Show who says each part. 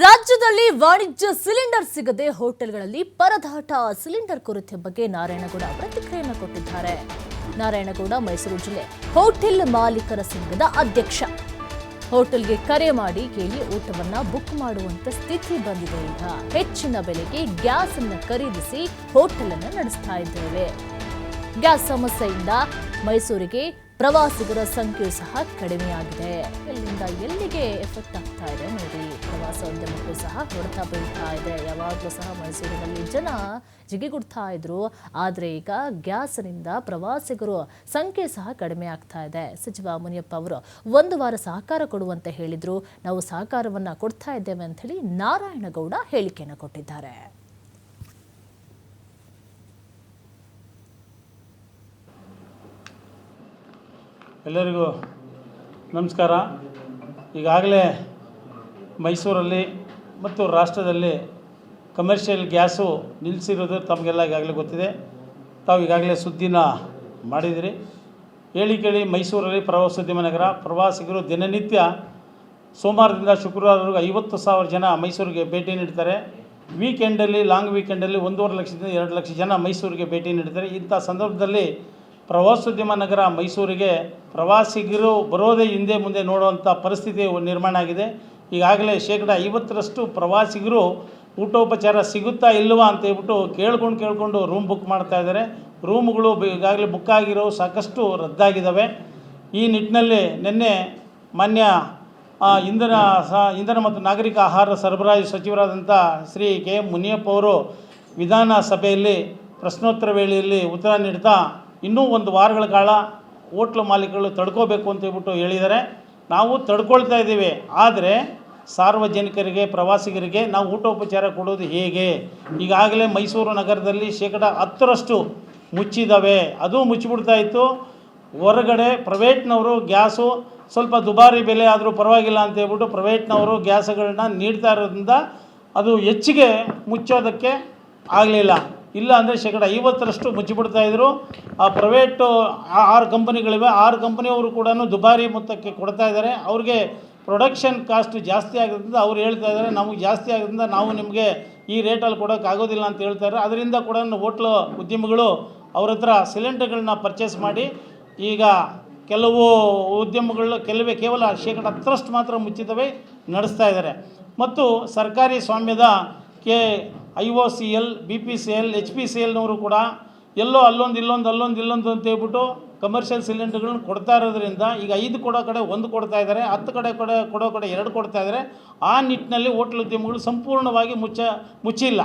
Speaker 1: ರಾಜ್ಯದಲ್ಲಿ ವಾಣಿಜ್ಯ ಸಿಲಿಂಡರ್ ಸಿಗದೆ ಹೋಟೆಲ್ಗಳಲ್ಲಿ ಪರದಾಟ. ಸಿಲಿಂಡರ್ ಕೊರತೆ ಬಗ್ಗೆ ನಾರಾಯಣಗೌಡ ಪ್ರತಿಕ್ರಿಯೆಯನ್ನು ಕೊಟ್ಟಿದ್ದಾರೆ. ನಾರಾಯಣಗೌಡ ಮೈಸೂರು ಜಿಲ್ಲೆ ಹೋಟೆಲ್ ಮಾಲೀಕರ ಸಂಘದ ಅಧ್ಯಕ್ಷ. ಹೋಟೆಲ್ಗೆ ಕರೆ ಮಾಡಿ ಕೇಳಿ ಊಟವನ್ನ ಬುಕ್ ಮಾಡುವಂತ ಸ್ಥಿತಿ ಬಂದಿದೆ. ಈಗ ಹೆಚ್ಚಿನ ಬೆಲೆಗೆ ಗ್ಯಾಸ್ ಅನ್ನು ಖರೀದಿಸಿ ಹೋಟೆಲ್ ಅನ್ನು ನಡೆಸ್ತಾ ಇದ್ದೇವೆ. ಗ್ಯಾಸ್ ಸಮಸ್ಯೆಯಿಂದ ಮೈಸೂರಿಗೆ ಪ್ರವಾಸಿಗರ ಸಂಖ್ಯೆ ಸಹ ಕಡಿಮೆಯಾಗಿದೆ. ಎಲ್ಲಿಂದ ಎಲ್ಲಿಗೆ ಎಫೆಕ್ಟ್ ಆಗ್ತಾ ಇದೆ ನೋಡಿ. ಪ್ರವಾಸೋದ್ಯಮಕ್ಕೂ ಸಹ ಹೊಡೆತ ಬೀಳ್ತಾ ಇದೆ. ಯಾವಾಗಲೂ ಸಹ ಮೈಸೂರಿನಲ್ಲಿ ಜನ ಜಿಗಿಗುಡ್ತಾ ಇದ್ರು. ಆದರೆ ಈಗ ಗ್ಯಾಸ್ನಿಂದ ಪ್ರವಾಸಿಗರು ಸಂಖ್ಯೆ ಸಹ ಕಡಿಮೆ ಆಗ್ತಾ ಇದೆ. ಸಚಿವ ಮುನಿಯಪ್ಪ ಅವರು 1 ವಾರ ಸಹಕಾರ ಕೊಡುವಂತೆ ಹೇಳಿದ್ರು. ನಾವು ಸಹಕಾರವನ್ನ ಕೊಡ್ತಾ ಇದ್ದೇವೆ ಅಂತ ಹೇಳಿ ನಾರಾಯಣಗೌಡ ಹೇಳಿಕೆಯನ್ನು ಕೊಟ್ಟಿದ್ದಾರೆ.
Speaker 2: ಎಲ್ಲರಿಗೂ ನಮಸ್ಕಾರ. ಈಗಾಗಲೇ ಮೈಸೂರಲ್ಲಿ ಮತ್ತು ರಾಷ್ಟ್ರದಲ್ಲಿ ಕಮರ್ಷಿಯಲ್ ಗ್ಯಾಸು ನಿಲ್ಲಿಸಿರೋದು ತಮಗೆಲ್ಲ ಈಗಾಗಲೇ ಗೊತ್ತಿದೆ. ತಾವು ಈಗಾಗಲೇ ಸುದ್ದಿನ ಮಾಡಿದಿರಿ. ಹೇಳಿ ಕೇಳಿ ಮೈಸೂರಲ್ಲಿ ಪ್ರವಾಸೋದ್ಯಮ ನಗರ. ಪ್ರವಾಸಿಗರು ದಿನನಿತ್ಯ ಸೋಮವಾರದಿಂದ ಶುಕ್ರವಾರವರೆಗೂ 50,000 ಜನ ಮೈಸೂರಿಗೆ ಭೇಟಿ ನೀಡ್ತಾರೆ. ವೀಕೆಂಡಲ್ಲಿ ಲಾಂಗ್ ವೀಕೆಂಡಲ್ಲಿ 1.5 ಲಕ್ಷದಿಂದ 2 ಲಕ್ಷ ಜನ ಮೈಸೂರಿಗೆ ಭೇಟಿ ನೀಡ್ತಾರೆ. ಇಂಥ ಸಂದರ್ಭದಲ್ಲಿ ಪ್ರವಾಸೋದ್ಯಮ ನಗರ ಮೈಸೂರಿಗೆ ಪ್ರವಾಸಿಗರು ಬರೋದೇ ಹಿಂದೆ ಮುಂದೆ ನೋಡುವಂಥ ಪರಿಸ್ಥಿತಿ ನಿರ್ಮಾಣ ಆಗಿದೆ. ಈಗಾಗಲೇ 50% ಪ್ರವಾಸಿಗರು ಊಟೋಪಚಾರ ಸಿಗುತ್ತಾ ಇಲ್ಲವಾ ಅಂತ ಹೇಳ್ಬಿಟ್ಟು ಕೇಳ್ಕೊಂಡು ರೂಮ್ ಬುಕ್ ಮಾಡ್ತಾ ಇದ್ದಾರೆ. ರೂಮ್ಗಳು ಈಗಾಗಲೇ ಬುಕ್ ಆಗಿರೋ ಸಾಕಷ್ಟು ರದ್ದಾಗಿದ್ದಾವೆ. ಈ ನಿಟ್ಟಿನಲ್ಲಿ ನಿನ್ನೆ ಮಾನ್ಯ ಇಂಧನ ಮತ್ತು ನಾಗರಿಕ ಆಹಾರ ಸರಬರಾಜು ಸಚಿವರಾದಂಥ ಶ್ರೀ ಕೆ ಎಂ ಮುನಿಯಪ್ಪ ಅವರು ವಿಧಾನಸಭೆಯಲ್ಲಿ ಪ್ರಶ್ನೋತ್ತರ ವೇಳೆಯಲ್ಲಿ ಉತ್ತರ ನೀಡ್ತಾ ಇನ್ನೂ 1 ವಾರಗಳ ಕಾಲ ಹೋಟ್ಲು ಮಾಲೀಕರು ತಡ್ಕೋಬೇಕು ಅಂತ ಹೇಳ್ಬಿಟ್ಟು ಹೇಳಿದ್ದಾರೆ. ನಾವು ತಡ್ಕೊಳ್ತಾ ಇದ್ದೀವಿ. ಆದರೆ ಸಾರ್ವಜನಿಕರಿಗೆ ಪ್ರವಾಸಿಗರಿಗೆ ನಾವು ಊಟೋಪಚಾರ ಕೊಡೋದು ಹೇಗೆ? ಈಗಾಗಲೇ ಮೈಸೂರು ನಗರದಲ್ಲಿ 10% ಮುಚ್ಚಿದ್ದಾವೆ. ಅದು ಮುಚ್ಚಿಬಿಡ್ತಾ ಇತ್ತು. ಹೊರಗಡೆ ಪ್ರೈವೇಟ್ನವರು ಗ್ಯಾಸು ಸ್ವಲ್ಪ ದುಬಾರಿ ಬೆಲೆ ಆದರೂ ಪರವಾಗಿಲ್ಲ ಅಂತ ಹೇಳ್ಬಿಟ್ಟು ಪ್ರೈವೇಟ್ನವರು ಗ್ಯಾಸ್ಗಳನ್ನ ನೀಡ್ತಾ ಇರೋದ್ರಿಂದ ಅದು ಹೆಚ್ಚಿಗೆ ಮುಚ್ಚೋದಕ್ಕೆ ಆಗಲಿಲ್ಲ. ಇಲ್ಲ ಅಂದರೆ 50% ಮುಚ್ಚಿಬಿಡ್ತಾಯಿದ್ರು. ಆ ಪ್ರೈವೇಟು 6 ಕಂಪನಿಗಳಿವೆ. 6 ಕಂಪನಿಯವರು ಕೂಡ ದುಬಾರಿ ಮೊತ್ತಕ್ಕೆ ಕೊಡ್ತಾ ಇದ್ದಾರೆ. ಅವ್ರಿಗೆ ಪ್ರೊಡಕ್ಷನ್ ಕಾಸ್ಟ್ ಜಾಸ್ತಿ ಆಗೋದ್ರಿಂದ ಅವ್ರು ಹೇಳ್ತಾ ಇದ್ದಾರೆ ನಮಗೆ ಜಾಸ್ತಿ ಆಗೋದ್ರಿಂದ ನಾವು ನಿಮಗೆ ಈ ರೇಟಲ್ಲಿ ಕೊಡೋಕ್ಕಾಗೋದಿಲ್ಲ ಅಂತ ಹೇಳ್ತಾರೆ. ಅದರಿಂದ ಕೂಡ ಹೋಟ್ಲು ಉದ್ಯಮಿಗಳು ಅವ್ರ ಹತ್ರ ಸಿಲಿಂಡರ್ಗಳನ್ನ ಪರ್ಚೇಸ್ ಮಾಡಿ ಈಗ ಕೆಲವು ಉದ್ಯಮಗಳು ಕೇವಲ 10% ಮಾತ್ರ ಮುಚ್ಚಿತವೇ ನಡೆಸ್ತಾ ಇದ್ದಾರೆ. ಮತ್ತು ಸರ್ಕಾರಿ ಸ್ವಾಮ್ಯದ IOCL, BPCL, HPCLನವರು ಕೂಡ ಎಲ್ಲೋ ಅಲ್ಲೊಂದು ಅಂತ ಹೇಳ್ಬಿಟ್ಟು ಕಮರ್ಷಿಯಲ್ ಸಿಲಿಂಡರ್ಗಳನ್ನ ಕೊಡ್ತಾ ಇರೋದ್ರಿಂದ ಈಗ 5 ಕೊಡೋ ಕಡೆ 1 ಕೊಡ್ತಾ ಇದ್ದಾರೆ, 10 ಕೊಡೋ ಕಡೆ 2 ಕೊಡ್ತಾ ಇದ್ದಾರೆ. ಆ ನಿಟ್ಟಿನಲ್ಲಿ ಹೋಟ್ಲ್ ಉದ್ಯಮಗಳು ಸಂಪೂರ್ಣವಾಗಿ ಮುಚ್ಚಿಲ್ಲ.